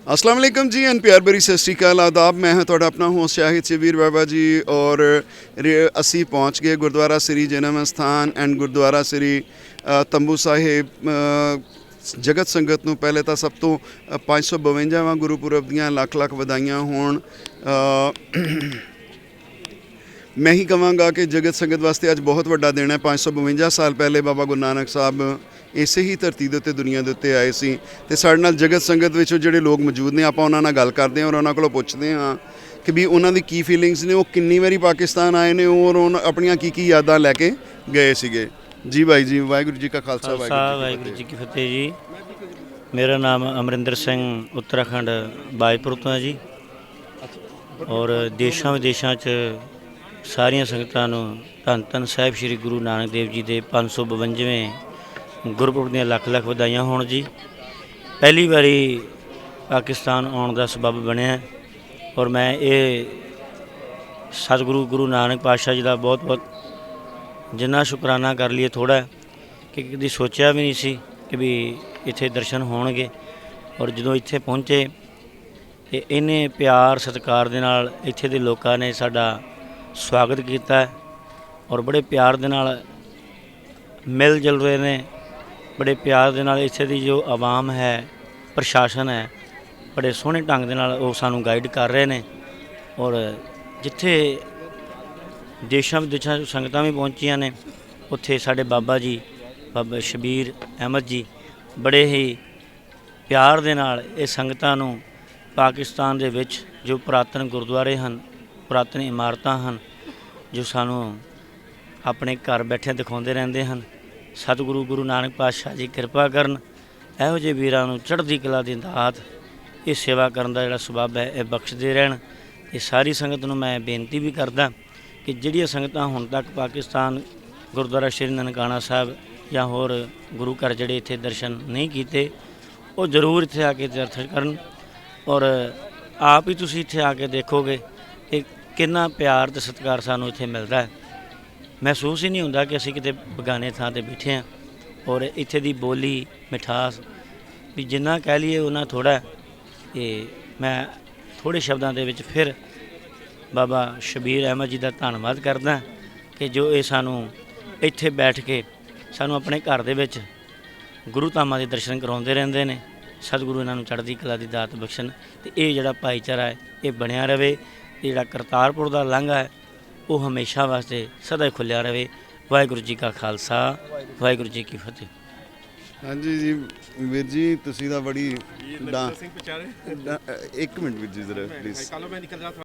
अस्सलाम वालेकुम जी एंड प्यार भरी सत श्री अकाल आदाब। मैं हाँ तुहाडा अपना होस्ट शाहिद शबीर बाबा जी और असी पहुँच गए गुरुद्वारा श्री जन्म अस्थान एंड गुरुद्वारा श्री तंबू साहिब। जगत संगत नूं पहले तो सब तो 552वां गुरुपुरब दियां लख लख वधाइयां होण। मैं ही कहांगा कि जगत संगत वास्ते अज बहुत वड्डा दिन है। 552 साल पहले बाबा गुरु नानक साहब इसे ही धरती के उत्ते दुनिया के उत्ते आए सी ते साडे नाल जगत संगत विचों जिहड़े लोग मौजूद ने आपां उन्हां नाल गल करदे हां और उन्हां कोलों पुछदे हां कि भी उन्हां दी की फीलिंग्स ने, वो किन्नी वारी पाकिस्तान आए ने और अपनियां की यादां लैके गए सीगे। जी भाई जी, वाहिगुरू जी का खालसा वाहिगुरू जी की फतेह जी। मेरा नाम अमरिंदर सिंह उत्तराखंड बाजपुर तो है जी और देशों विदेशों सारिया संगतां नूं धन धन साहिब श्री गुरु नानक देव जी के 552वें गुरपुरब दीआं लख लख वधाइयां होण जी। पहली बारी पाकिस्तान आउण दा सबब बनिया और मैं ये सतगुरु गुरु नानक पातशाह जी का बहुत बहुत जिन्ना शुकराना कर लिए थोड़ा कि कभी सोचा भी नहीं सी कि भी इत्थे दर्शन होणगे। और जदों इत्थे पहुँचे तो इन्ने प्यार सत्कार दे नाल इत्थे दे लोकां ने साडा स्वागत किया और बड़े प्यार दे नाल मिल जुल रहे ने। बड़े प्यार दे नाल इत्थे दी जो आवाम है, प्रशासन है, बड़े सोहने ढंग दे नाल वो सानू गाइड कर रहे ने। और जिथे देशों विदेशों संगतां भी पहुँचियां ने उत्थे साडे बाबा जी बाबा शबीर अहमद जी बड़े ही प्यार दे नाल ये संगतां नूं पाकिस्तान दे विच जो पुरातन गुरुद्वारे हैं, पुरातन इमारतां हैं, जो सानू अपने घर बैठे दिखाते रहते हैं। सतगुरु गुरु नानक पातशाह जी कृपा करन, इहो जे वीरां नूं चढ़दी कला दी दात, ये सेवा करन दा जिहड़ा सबब है ये बख्शदे रहन। ये सारी संगत नूं मैं बेनती भी करदा कि जिहड़ियां संगतां हुण तक पाकिस्तान गुरुद्वारा श्री ननकाना साहब या होर गुरु घर जिहड़े इत्थे दर्शन नहीं कीते वो जरूर इत्थे आके दर्शन करन। और आप ही तुसीं इत्थे आके देखोगे कि कितना प्यार ते सत्कार सानू इत्थे मिलता है। महसूस ही नहीं होंदा कि असीं किते बगाने थां ते बैठे हैं। और इत्थे दी बोली मिठास भी जिन्ना कह लीए उन्ना थोड़ा है। ये मैं थोड़े शब्दों के विच फिर बाबा शबीर अहमद जी का धन्नवाद करदा कि जो ये सानू इत्थे बैठ के सानू अपने घर दे विच गुरु धामां दे दर्शन कराउंदे रहिंदे ने। सतगुरु इन्हां नूं चढ़दी कला दी दात बख्शण ते ये जिहड़ा भाईचारा है ये बनिया रहे। ये जिहड़ा करतारपुर दा लांघा है वो हमेशा वास्ते सदा खुलिया रहे। वाहिगुरू जी का खालसा, वाहिगुरू जी की फतेह। हाँ जी जी वीर जी, तुसीं तां बड़ी एक मिनट वीर जी जरा प्लीज़।